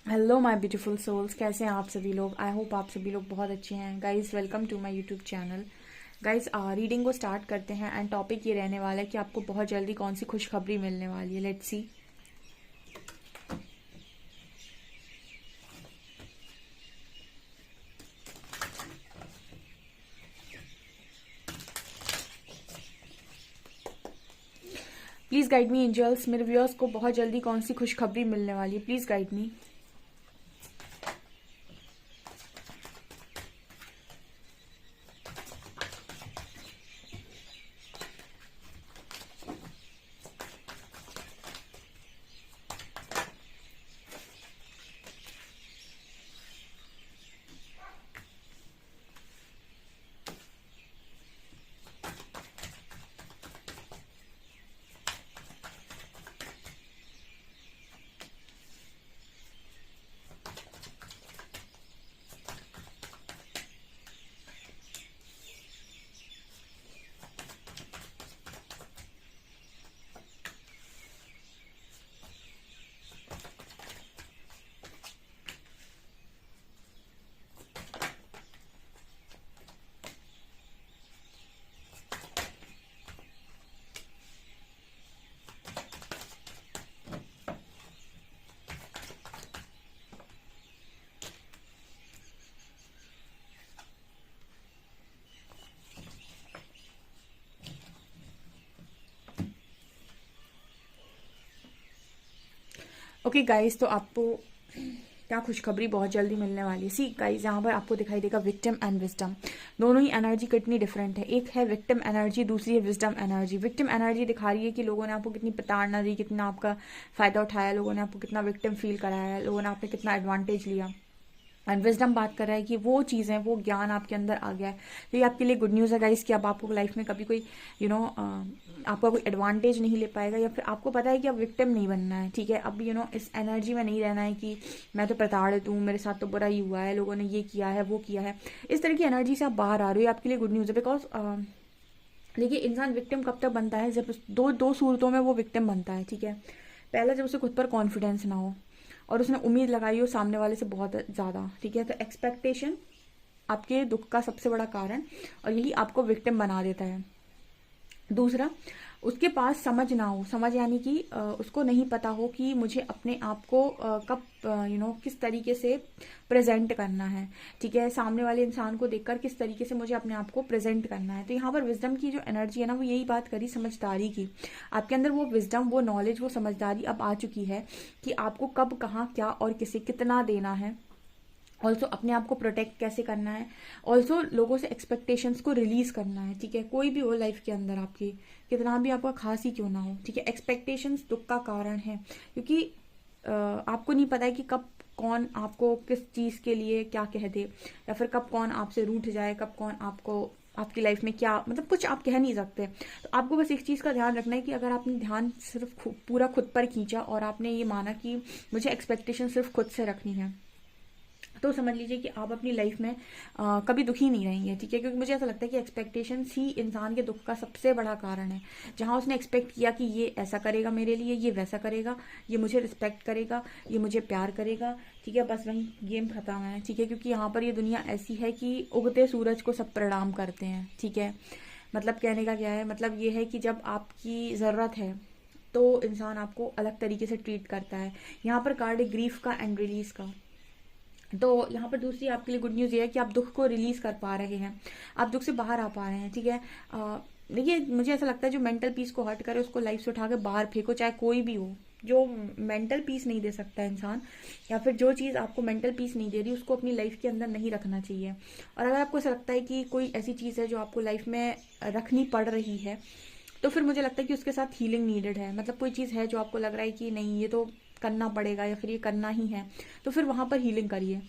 Hello my beautiful souls, कैसे हैं आप सभी लोग। आई होप आप सभी लोग बहुत अच्छे हैं। Guys, welcome to my YouTube channel. Guys, reading को स्टार्ट करते हैं एंड टॉपिक ये रहने वाला है कि आपको बहुत जल्दी कौन सी खुशखबरी मिलने वाली है। Let's see. Please guide me angels, मेरे व्यूअर्स को बहुत जल्दी कौन सी खुशखबरी मिलने वाली है। Please guide me. Okay guys, तो आपको क्या खुशखबरी बहुत जल्दी मिलने वाली है। सी गाइस, यहाँ पर आपको दिखाई देगा विक्टिम एंड विजडम। दोनों ही एनर्जी कितनी डिफरेंट है। एक है विक्टिम एनर्जी, दूसरी है विजडम एनर्जी। विक्टिम एनर्जी दिखा रही है कि लोगों ने आपको कितनी प्रताड़ना दी, कितना आपका फायदा उठाया, लोगों ने आपको कितना विक्टिम फील कराया, लोगों ने आपने कितना एडवांटेज लिया। एंड विजडम बात कर रहा है कि वो चीज़ें, वो ज्ञान आपके अंदर आ गया है। तो ये आपके लिए गुड न्यूज़ है गाइस कि अब आपको लाइफ में कभी कोई आपका कोई एडवांटेज नहीं ले पाएगा, या फिर आपको पता है कि अब विक्टिम नहीं बनना है। ठीक है, अब इस एनर्जी में नहीं रहना है कि मैं तो प्रताड़ित हूँ, मेरे साथ तो बुरा ही हुआ है, लोगों ने ये किया है, वो किया है। इस तरह की एनर्जी से आप बाहर आ रहे हो, आपके लिए गुड न्यूज़ है। बिकॉज देखिए, इंसान विक्टिम कब तक बनता है, जब दो दो सूरतों में वो विक्टिम बनता है। ठीक है, पहला जब उसे खुद पर कॉन्फिडेंस ना हो और उसने उम्मीद लगाई हो सामने वाले से बहुत ज़्यादा। ठीक है, तो एक्सपेक्टेशन आपके दुख का सबसे बड़ा कारण, और यही आपको विक्टिम बना देता है। दूसरा, उसके पास समझ ना हो। समझ यानी कि उसको नहीं पता हो कि मुझे अपने आप को कब किस तरीके से प्रेजेंट करना है। ठीक है, सामने वाले इंसान को देखकर किस तरीके से मुझे अपने आप को प्रेजेंट करना है। तो यहाँ पर विजडम की जो एनर्जी है ना, वो यही बात करी, समझदारी की। आपके अंदर वो विजडम, वो नॉलेज, वो समझदारी अब आ चुकी है कि आपको कब, कहाँ, क्या और किसे कितना देना है। ऑल्सो अपने आप को प्रोटेक्ट कैसे करना है। ऑल्सो लोगों से एक्सपेक्टेशंस को रिलीज करना है। ठीक है, कोई भी हो लाइफ के अंदर आपकी, कितना भी आपका खास ही क्यों ना हो। ठीक है, एक्सपेक्टेशंस दुख का कारण है, क्योंकि आपको नहीं पता है कि कब कौन आपको किस चीज़ के लिए क्या कह दे, या फिर कब कौन आपसे रूठ जाए, कब कौन आपको आपकी लाइफ में क्या, मतलब कुछ आप कह नहीं सकते। तो आपको बस एक चीज़ का ध्यान रखना है कि अगर आपने ध्यान सिर्फ पूरा खुद पर खींचा और आपने ये माना कि मुझे एक्सपेक्टेशन सिर्फ खुद से रखनी है, तो समझ लीजिए कि आप अपनी लाइफ में कभी दुखी नहीं रहेंगे। ठीक है, क्योंकि मुझे ऐसा लगता है कि एक्सपेक्टेशंस ही इंसान के दुख का सबसे बड़ा कारण है। जहाँ उसने एक्सपेक्ट किया कि ये ऐसा करेगा मेरे लिए, ये वैसा करेगा, ये मुझे रिस्पेक्ट करेगा, ये मुझे प्यार करेगा। ठीक है, बस वहीं गेम खत्म है। ठीक है, क्योंकि यहाँ पर ये दुनिया ऐसी है कि उगते सूरज को सब प्रणाम करते हैं। ठीक है, मतलब कहने का क्या है, मतलब ये है कि जब आपकी ज़रूरत है तो इंसान आपको अलग तरीके से ट्रीट करता है। यहाँ पर कार्ड है ग्रीफ का एंड रिलीज का। तो यहाँ पर दूसरी आपके लिए गुड न्यूज़ ये है कि आप दुख को रिलीज कर पा रहे हैं, आप दुख से बाहर आ पा रहे हैं। ठीक है, देखिए, मुझे ऐसा लगता है जो मेंटल पीस को हर्ट करे उसको लाइफ से उठा के बाहर फेंको, चाहे कोई भी हो। जो मेंटल पीस नहीं दे सकता इंसान, या फिर जो चीज़ आपको मेंटल पीस नहीं दे रही, उसको अपनी लाइफ के अंदर नहीं रखना चाहिए। और अगर आपको ऐसा लगता है कि कोई ऐसी चीज़ है जो आपको लाइफ में रखनी पड़ रही है, तो फिर मुझे लगता है कि उसके साथ हीलिंग नीडेड है। मतलब कोई चीज़ है जो आपको लग रहा है कि नहीं, ये तो करना पड़ेगा या फिर ये करना ही है, तो फिर वहाँ पर हीलिंग करिए।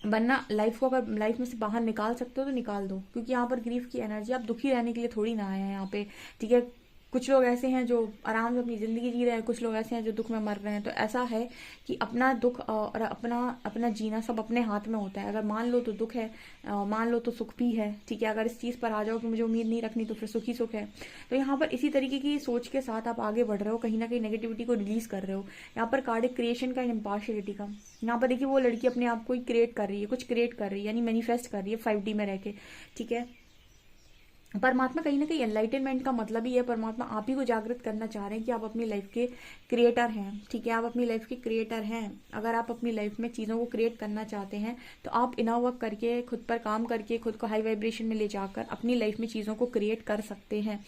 वरना लाइफ को अगर लाइफ में से बाहर निकाल सकते हो तो निकाल दो, क्योंकि यहाँ पर ग्रीफ की एनर्जी, आप दुखी रहने के लिए थोड़ी ना आए हैं यहाँ पे। ठीक है, कुछ लोग ऐसे हैं जो आराम से अपनी ज़िंदगी जी रहे हैं, कुछ लोग ऐसे हैं जो दुख में मर रहे हैं। तो ऐसा है कि अपना दुख और अपना अपना जीना सब अपने हाथ में होता है। अगर मान लो तो दुख है, मान लो तो सुख भी है, ठीक है। अगर इस चीज़ पर आ जाओ कि मुझे उम्मीद नहीं रखनी तो फिर सुख ही सुख है। तो यहाँ पर इसी तरीके की सोच के साथ आप आगे बढ़ रहे हो, कहीं ना कहीं नेगेटिविटी को रिलीज कर रहे हो। यहाँ पर कार्ड है क्रिएशन का एंड इम्पार्शियलिटी का। यहाँ पर देखिए वो लड़की अपने आप को ही क्रिएट कर रही है, कुछ क्रिएट कर रही है, यानी मैनिफेस्ट कर रही है 5D में रह के, ठीक है। परमात्मा कहीं ना कहीं एनलाइटनमेंट का मतलब ही है, परमात्मा आप ही को जागृत करना चाह रहे हैं कि आप अपनी लाइफ के क्रिएटर हैं, ठीक है। आप अपनी लाइफ के क्रिएटर हैं। अगर आप अपनी लाइफ में चीज़ों को क्रिएट करना चाहते हैं तो आप इनर वर्क करके, खुद पर काम करके, खुद को हाई वाइब्रेशन में ले जाकर अपनी लाइफ में चीज़ों को क्रिएट कर सकते हैं,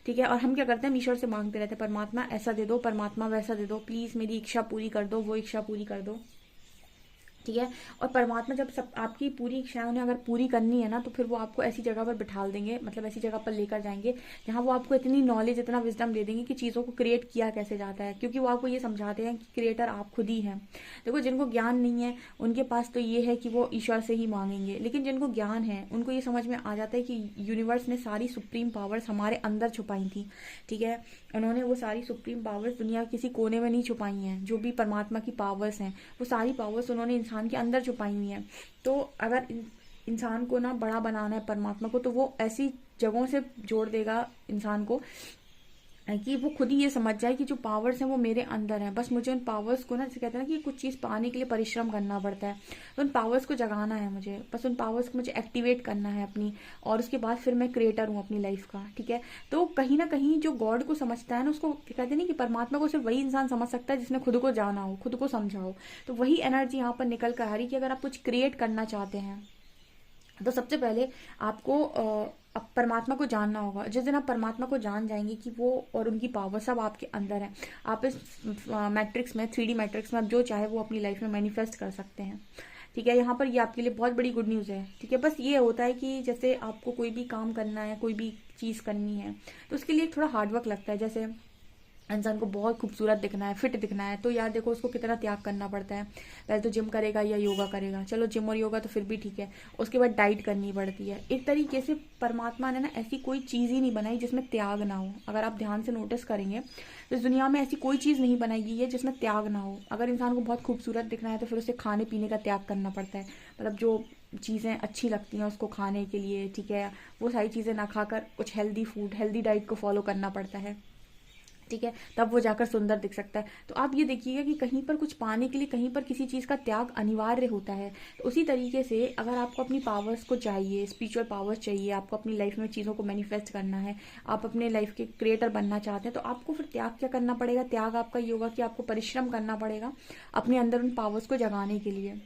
ठीक है। और हम क्या करते हैं, ईश्वर से मांगते रहते हैं, परमात्मा ऐसा दे दो, परमात्मा वैसा दे दो, प्लीज़ मेरी इच्छा पूरी कर दो, वो इच्छा पूरी कर दो, ठीक है। और परमात्मा जब सब आपकी पूरी इच्छाएं उन्हें अगर पूरी करनी है ना, तो फिर वो आपको ऐसी जगह पर बिठा देंगे, मतलब ऐसी जगह पर लेकर जाएंगे जहाँ वो आपको इतनी नॉलेज, इतना विजडम दे देंगे कि चीज़ों को क्रिएट किया कैसे जाता है, क्योंकि वो आपको ये समझाते हैं कि क्रिएटर आप खुद ही हैं। देखो जिनको ज्ञान नहीं है उनके पास तो ये है कि वो ईश्वर से ही मांगेंगे, लेकिन जिनको ज्ञान है उनको ये समझ में आ जाता है कि यूनिवर्स ने सारी सुप्रीम पावर्स हमारे अंदर छुपाई थी, ठीक है। उन्होंने वो सारी सुप्रीम पावर्स दुनिया के किसी कोने में नहीं छुपाई हैं। जो भी परमात्मा की पावर्स हैं वो सारी पावर्स उन्होंने इंसान के अंदर छुपाई हुई हैं। तो अगर इंसान को ना बड़ा बनाना है परमात्मा को, तो वो ऐसी जगहों से जोड़ देगा इंसान को कि वो खुद ही ये समझ जाए कि जो पावर्स हैं वो मेरे अंदर हैं, बस मुझे उन पावर्स को ना, जैसे कहते हैं ना कि कुछ चीज़ पाने के लिए परिश्रम करना पड़ता है, तो उन पावर्स को जगाना है मुझे, बस उन पावर्स को मुझे एक्टिवेट करना है अपनी, और उसके बाद फिर मैं क्रिएटर हूँ अपनी लाइफ का, ठीक है। तो कहीं ना कहीं जो गॉड को समझता है ना, उसको कहते हैं ना कि परमात्मा को सिर्फ वही इंसान समझ सकता है जिसने खुद को जाना हो, खुद को समझा हो। तो वही एनर्जी यहाँ पर निकल कर आ रही कि अगर आप कुछ क्रिएट करना चाहते हैं तो सबसे पहले आपको अब परमात्मा को जानना होगा। जिस दिन आप परमात्मा को जान जाएंगे कि वो और उनकी पावर सब आपके अंदर है, आप इस मैट्रिक्स में, 3D मैट्रिक्स में आप जो चाहे वो अपनी लाइफ में मैनिफेस्ट कर सकते हैं, ठीक है। यहाँ पर ये आपके लिए बहुत बड़ी गुड न्यूज़ है, ठीक है। बस ये होता है कि जैसे आपको कोई भी काम करना है, कोई भी चीज़ करनी है, तो उसके लिए थोड़ा हार्डवर्क लगता है। जैसे इंसान को बहुत खूबसूरत दिखना है, फिट दिखना है, तो यार देखो उसको कितना त्याग करना पड़ता है। पहले तो जिम करेगा या योगा करेगा, चलो जिम और योगा तो फिर भी ठीक है, उसके बाद डाइट करनी पड़ती है। एक तरीके से परमात्मा ने ना ऐसी कोई चीज़ ही नहीं बनाई जिसमें त्याग ना हो। अगर आप ध्यान से नोटिस करेंगे तो इस दुनिया में ऐसी कोई चीज़ नहीं बनाई गई है जिसमें त्याग ना हो। अगर इंसान को बहुत खूबसूरत दिखना है तो फिर उसे खाने पीने का त्याग करना पड़ता है, मतलब जो चीज़ें अच्छी लगती हैं उसको खाने के लिए, ठीक है, वो सारी चीज़ें ना खाकर कुछ हेल्दी फूड, हेल्दी डाइट को फॉलो करना पड़ता है, ठीक है, तब वो जाकर सुंदर दिख सकता है। तो आप ये देखिएगा कि कहीं पर कुछ पाने के लिए कहीं पर किसी चीज़ का त्याग अनिवार्य होता है। तो उसी तरीके से अगर आपको अपनी पावर्स को चाहिए, स्पिरिचुअल पावर्स चाहिए, आपको अपनी लाइफ में चीज़ों को मैनिफेस्ट करना है, आप अपने लाइफ के क्रिएटर बनना चाहते हैं, तो आपको फिर त्याग क्या करना पड़ेगा। त्याग आपका ये होगा कि आपको परिश्रम करना पड़ेगा अपने अंदर उन पावर्स को जगाने के लिए।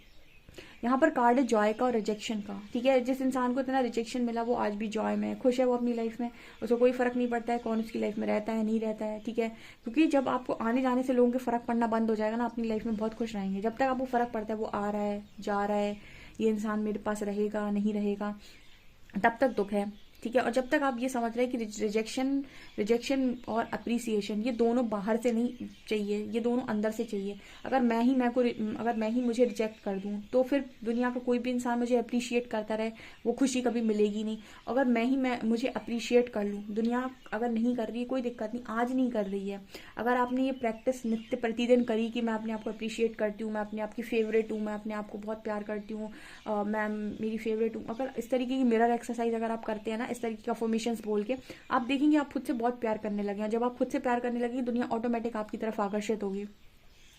यहाँ पर कार्ड है जॉय का और रिजेक्शन का, ठीक है। जिस इंसान को इतना रिजेक्शन मिला वो आज भी जॉय में खुश है, वो अपनी लाइफ में, उसको कोई फर्क नहीं पड़ता है कौन उसकी लाइफ में रहता है नहीं रहता है, ठीक है। क्योंकि जब आपको आने जाने से लोगों के फर्क पड़ना बंद हो जाएगा ना, अपनी लाइफ में बहुत खुश रहेंगे। जब तक आपको फर्क पड़ता है वो आ रहा है जा रहा है, ये इंसान मेरे पास रहेगा नहीं रहेगा, तब तक दुख है, ठीक है। और जब तक आप ये समझ रहे हैं कि रिजेक्शन और अप्रिसिएशन ये दोनों बाहर से नहीं चाहिए, ये दोनों अंदर से चाहिए। अगर मैं ही मुझे रिजेक्ट कर दूं तो फिर दुनिया का कोई भी इंसान मुझे अप्रिशिएट करता रहे, वो खुशी कभी मिलेगी नहीं। अगर मैं मुझे अप्रिशिएट कर लूँ, दुनिया अगर नहीं कर रही है कोई दिक्कत नहीं, आज नहीं कर रही है, अगर आपने ये प्रैक्टिस नित्य प्रतिदिन करी कि मैं अपने आप को अप्रिशिएट करती हूँ, मैं अपने आप की फेवरेट हूँ, मैं अपने आप को बहुत प्यार करती हूँ, मैं मेरी फेवरेट हूँ, अगर इस तरीके की मिरर एक्सरसाइज अगर आप करते हैं ना, इस तरीके के अफर्मेशंस बोल के, आप देखेंगे आप खुद से बहुत प्यार करने लगे हैं। जब आप खुद से प्यार करने लगेंगे दुनिया ऑटोमेटिक आपकी तरफ आकर्षित होगी,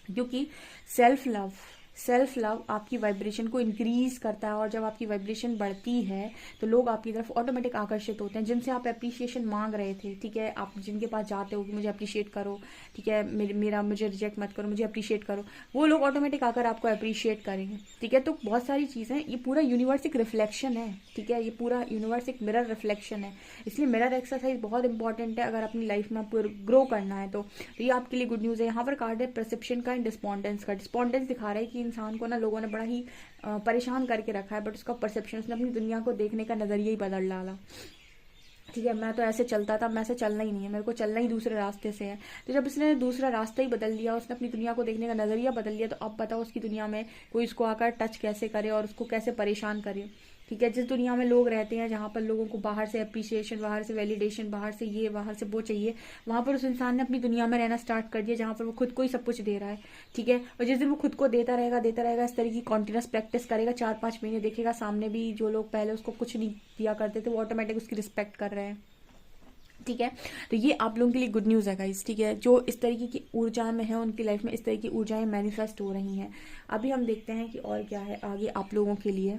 क्योंकि सेल्फ लव आपकी वाइब्रेशन को इंक्रीज करता है, और जब आपकी वाइब्रेशन बढ़ती है तो लोग आपकी तरफ ऑटोमेटिक आकर्षित होते हैं। जिनसे आप अप्रिशिएशन मांग रहे थे, ठीक है, आप जिनके पास जाते हो कि मुझे अप्रिशिएट करो, ठीक है, मेरा मुझे रिजेक्ट मत करो, मुझे अप्रिशिएट करो, वो लोग ऑटोमेटिक आकर आपको अप्रिशिएट करेंगे, ठीक है। तो बहुत सारी चीज़ें, ये पूरा यूनिवर्स एक रिफ्लेक्शन है, ठीक है, ये पूरा यूनिवर्स एक मिरर रिफ्लेक्शन है, इसलिए मिरर एक्सरसाइज बहुत इंपॉर्टेंट है अगर अपनी लाइफ में आपको ग्रो करना है। तो ये आपके लिए गुड न्यूज़ है। यहाँ पर कार्ड है परसेप्शन का एंड डिस्पॉन्डेंस का। डिस्पॉन्डेंस दिखा रहा है कि इंसान को ना लोगों ने बड़ा ही परेशान करके रखा है, बट उसका परसेप्शन, उसने अपनी दुनिया को देखने का नजरिया ही बदल डाला, ठीक है। मैं तो ऐसे चलता था, मैं ऐसे चलना ही नहीं है, मेरे को चलना ही दूसरे रास्ते से है। तो जब इसने दूसरा रास्ता ही बदल दिया, उसने अपनी दुनिया को देखने का नजरिया बदल लिया, तो अब बताओ उसकी दुनिया में कोई उसको आकर टच कैसे करे और उसको कैसे परेशान करे, ठीक है। जिस दुनिया में लोग रहते हैं जहाँ पर लोगों को बाहर से अप्रिसिएशन, बाहर से वैलिडेशन, बाहर से ये, बाहर से वो चाहिए, वहाँ पर उस इंसान ने अपनी दुनिया में रहना स्टार्ट कर दिया जहाँ पर वो खुद को ही सब कुछ दे रहा है। ठीक है। और जिस दिन वो खुद को देता रहेगा इस तरह की कॉन्टिन्यूस प्रैक्टिस करेगा, 4-5 महीने देखेगा सामने भी जो लोग पहले उसको कुछ नहीं दिया करते थे वो ऑटोमेटिक उसकी रिस्पेक्ट कर रहे हैं। ठीक है। तो ये आप लोगों के लिए गुड न्यूज़ है गाइस। ठीक है। जो इस तरीके की ऊर्जा में है उनकी लाइफ में इस तरह की ऊर्जाएं मैनिफेस्ट हो रही हैं। अभी हम देखते हैं कि और क्या है आगे आप लोगों के लिए।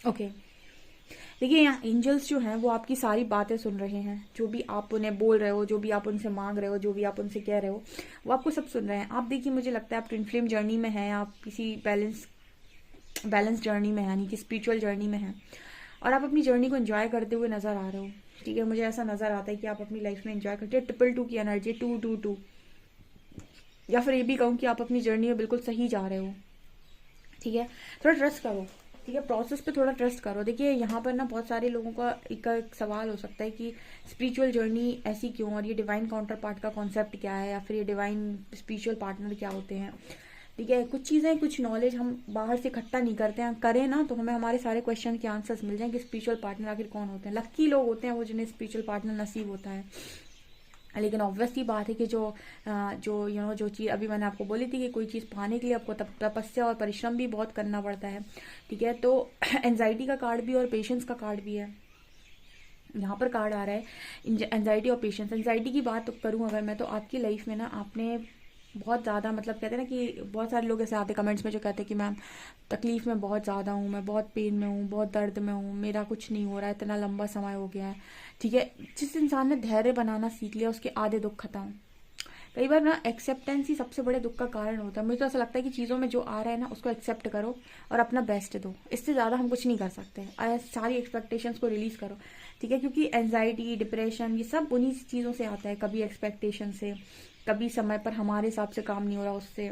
ओके। देखिए यहाँ एंजल्स जो हैं वो आपकी सारी बातें सुन रहे हैं, जो भी आप उन्हें बोल रहे हो, जो भी आप उनसे मांग रहे हो, जो भी आप उनसे कह रहे हो, वो आपको सब सुन रहे हैं। आप देखिए मुझे लगता है आप ट्विन फ्लेम जर्नी में हैं, आप किसी बैलेंस जर्नी में है, यानी कि स्पिरिचुअल जर्नी में है, और आप अपनी जर्नी को एंजॉय करते हुए नजर आ रहे हो। ठीक है। मुझे ऐसा नजर आता है कि आप अपनी लाइफ में एंजॉय करते हो। 222 की एनर्जी, 222, या फिर ये भी कहूँ कि आप अपनी जर्नी में बिल्कुल सही जा रहे हो। ठीक है। थोड़ा ट्रस्ट करो। ठीक है। प्रोसेस पे थोड़ा ट्रस्ट करो। देखिए यहाँ पर ना बहुत सारे लोगों का एक सवाल हो सकता है कि स्पिरिचुअल जर्नी ऐसी क्यों, और ये डिवाइन काउंटर पार्ट का कॉन्सेप्ट क्या है, या फिर ये डिवाइन स्पिरिचुअल पार्टनर क्या होते हैं। ठीक है। कुछ चीज़ें, कुछ नॉलेज हम बाहर से इकट्ठा नहीं करते हैं, करें ना तो हमें हमारे सारे क्वेश्चन के आंसर्स मिल जाएंगे। स्पिरिचुअल पार्टनर आखिर कौन होते हैं? लक्की लोग होते हैं वो जिन्हें स्पिरिचुअल पार्टनर नसीब होता है। लेकिन ऑब्वियसली बात है कि जो चीज़ अभी मैंने आपको बोली थी कि कोई चीज़ पाने के लिए आपको तपस्या और परिश्रम भी बहुत करना पड़ता है। ठीक है। तो एंजाइटी का कार्ड भी और पेशेंस का कार्ड भी है। यहाँ पर कार्ड आ रहा है एंजाइटी और पेशेंस। एंजाइटी की बात करूँ अगर मैं, तो आपकी लाइफ में ना आपने बहुत ज़्यादा, मतलब कहते हैं ना कि बहुत सारे लोग ऐसे आते कमेंट्स में जो कहते हैं कि मैम तकलीफ में बहुत ज़्यादा हूँ, मैं बहुत पेन में हूँ, बहुत दर्द में हूँ, मेरा कुछ नहीं हो रहा है, इतना लंबा समय हो गया है। ठीक है। जिस इंसान ने धैर्य बनाना सीख लिया उसके आधे दुख खत्म। कई बार ना एक्सेप्टेंस ही सबसे बड़े दुख का कारण होता है। मुझे तो ऐसा लगता है कि चीज़ों में जो आ रहा है ना उसको एक्सेप्ट करो और अपना बेस्ट दो। इससे ज़्यादा हम कुछ नहीं कर सकते। सारी एक्सपेक्टेशंस को रिलीज़ करो। ठीक है। क्योंकि एंजाइटी, डिप्रेशन, ये सब उन्हीं चीज़ों से आता है। कभी एक्सपेक्टेशन से, कभी समय पर हमारे हिसाब से काम नहीं हो रहा उससे।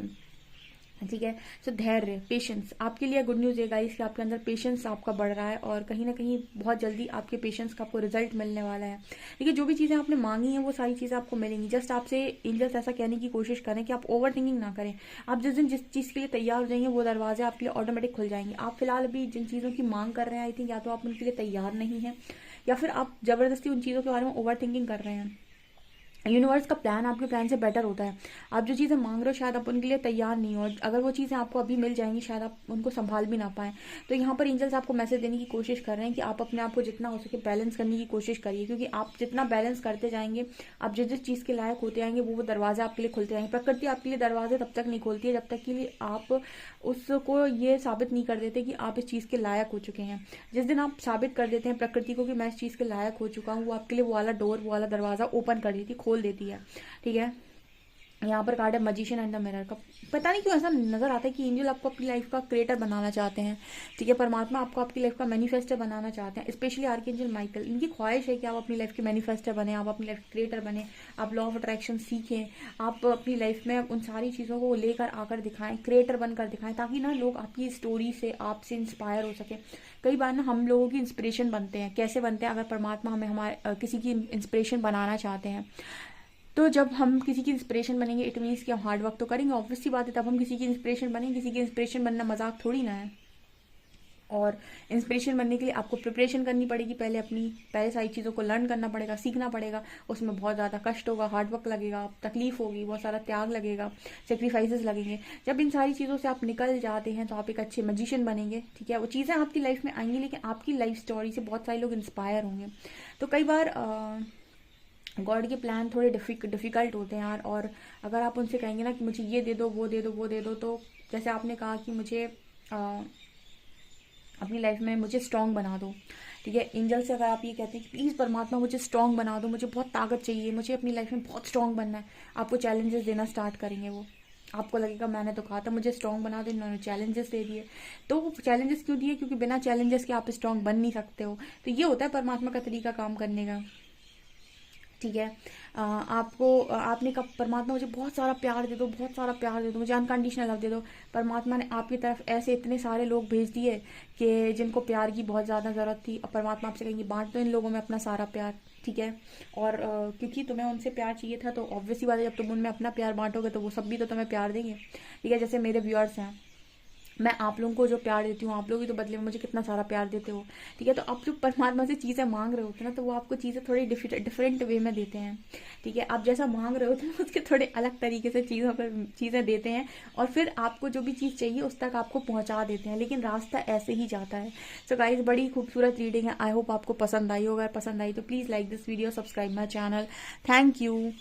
ठीक है। सो धैर्य, पेशेंस आपके लिए गुड न्यूज़ ये गाइस कि आपके अंदर पेशेंस आपका बढ़ रहा है, और कहीं ना कहीं बहुत जल्दी आपके पेशेंस का आपको रिजल्ट मिलने वाला है। देखिए जो भी चीज़ें आपने मांगी हैं वो सारी चीज़ें आपको मिलेंगी। जस्ट आपसे एंजल्स ऐसा कहने की कोशिश करें कि आप ओवर थिंकिंग ना करें। आप जिस दिन जिस चीज़ के लिए तैयार हो जाएंगे वो दरवाजे आपके लिए ऑटोमेटिक खुल जाएंगे। आप फिलहाल अभी जिन चीज़ों की मांग कर रहे हैं, आई थिंक या तो आप उनके लिए तैयार नहीं हैं, या फिर आप जबरदस्ती उन चीज़ों के बारे में ओवर थिंकिंग कर रहे हैं। यूनिवर्स का प्लान आपके प्लान से बेटर होता है। आप जो चीज़ें मांग रहे हो शायद आप उनके लिए तैयार नहीं हो, अगर वो चीज़ें आपको अभी मिल जाएंगी शायद आप उनको संभाल भी ना पाएं। तो यहाँ पर एंजल्स आपको मैसेज देने की कोशिश कर रहे हैं कि आप अपने आप को जितना हो सके बैलेंस करने की कोशिश करिए, क्योंकि आप जितना बैलेंस करते जाएंगे, आप जिस जिस चीज़ के लायक होते जाएंगे वो दरवाजे आपके लिए खुलते जाएंगे। प्रकृति आपके लिए दरवाजे तब तक नहीं खोलती है जब तक कि आप उसको ये साबित नहीं कर देते कि आप इस चीज़ के लायक हो चुके हैं। जिस दिन आप साबित कर देते हैं प्रकृति को कि मैं इस चीज़ के लायक हो चुका हूँ, वो आपके लिए वो वाला डोर, वो वाला दरवाज़ा ओपन कर देती, खोल देती है। ठीक है। यहाँ पर कार्ड है मैजिशियन एंड द मिरर का। पता नहीं क्यों ऐसा नजर आता है कि एंजल आपको अपनी लाइफ का क्रिएटर बनाना चाहते हैं। ठीक है। परमात्मा आपको आपकी लाइफ का मैनिफेस्टर बनाना चाहते हैं। स्पेशली आर्कएंजल माइकल, इनकी ख्वाहिश है कि आप अपनी लाइफ के मैनिफेस्टर बने, आप अपनी लाइफ क्रिएटर बने, आप लॉ ऑफ अट्रैक्शन सीखें, आप अपनी लाइफ में उन सारी चीज़ों को लेकर आकर दिखाएं, क्रिएटर बनकर दिखाएं, ताकि ना लोग आपकी स्टोरी से आपसे इंस्पायर हो सके। कई बार ना हम लोगों की इंस्पिरेशन बनते हैं। कैसे बनते हैं? अगर परमात्मा हमें हमारे किसी की इंस्पिरेशन बनाना चाहते हैं, तो जब हम किसी की इंस्पिरेशन बनेंगे इट मीन्स कि हम हार्ड वर्क तो करेंगे, ऑब्वियसली बात है, तब हम किसी की इंस्पिरेशन बनेंगे। किसी की इंस्पिरेशन बनना मजाक थोड़ी ना है। और इंस्पिरेशन बनने के लिए आपको प्रिपरेशन करनी पड़ेगी, पहले सारी चीज़ों को लर्न करना पड़ेगा, सीखना पड़ेगा। उसमें बहुत ज़्यादा कष्ट होगा, हार्ड वर्क लगेगा, तकलीफ होगी, बहुत सारा त्याग लगेगा, सेक्रीफाइसेस लगेंगे। जब इन सारी चीज़ों से आप निकल जाते हैं तो आप एक अच्छे मैजिशियन बनेंगे, ठीक है। वो चीज़ें आपकी लाइफ में आएंगी, लेकिन आपकी लाइफ स्टोरी से बहुत सारे लोग इंस्पायर होंगे। तो कई बार गॉड के प्लान थोड़े डिफ़िकल्ट होते हैं यार, और अगर आप उनसे कहेंगे ना कि मुझे ये दे दो, वो दे दो, वो दे दो, तो जैसे आपने कहा कि मुझे अपनी लाइफ में मुझे स्ट्रॉन्ग बना दो, ठीक है। एंजल से अगर आप ये कहते हैं कि प्लीज़ परमात्मा मुझे स्ट्रॉन्ग बना दो, मुझे बहुत ताकत चाहिए, मुझे अपनी लाइफ में बहुत स्ट्रॉन्ग बनना है, आपको चैलेंजेस देना स्टार्ट करेंगे वो। आपको लगेगा मैंने तो कहा था मुझे स्ट्रॉन्ग बना दो, इन्होंने चैलेंजेस दे दिए। तो चैलेंजेस क्यों दिए? क्योंकि बिना चैलेंजेस के आप स्ट्रॉन्ग बन नहीं सकते हो। तो ये होता है परमात्मा का तरीका काम करने का, ठीक है। आपने कहा परमात्मा मुझे बहुत सारा प्यार दे दो, बहुत सारा प्यार दे दो, मुझे अनकंडीशनल लव दे दो। परमात्मा ने आपकी तरफ ऐसे इतने सारे लोग भेज दिए कि जिनको प्यार की बहुत ज़्यादा ज़रूरत थी, और परमात्मा आपसे कहेंगे बांट दो इन लोगों में अपना सारा प्यार, ठीक है। और क्योंकि तुम्हें उनसे प्यार चाहिए था, तो ऑब्वियसली बात है जब तुम उनमें अपना प्यार बांटोगे तो वो सब भी तो तुम्हें प्यार देंगे, ठीक है। जैसे मेरे व्यूअर्स हैं, मैं आप लोगों को जो प्यार देती हूँ, आप लोग भी तो बदले में मुझे कितना सारा प्यार देते हो, ठीक है। तो आप जो परमात्मा से चीज़ें मांग रहे होते हैं ना, तो वो आपको चीज़ें थोड़ी डिफरेंट वे में देते हैं, ठीक है। आप जैसा मांग रहे होते हैं उसके थोड़े अलग तरीके से चीज़ें देते हैं, और फिर आपको जो भी चीज़ चाहिए उस तक आपको पहुँचा देते हैं, लेकिन रास्ता ऐसे ही जाता है। सो गाइस, बड़ी खूबसूरत रीडिंग है, आई होप आपको पसंद आई हो। अगर पसंद आई तो please like this video, subscribe my channel. Thank you.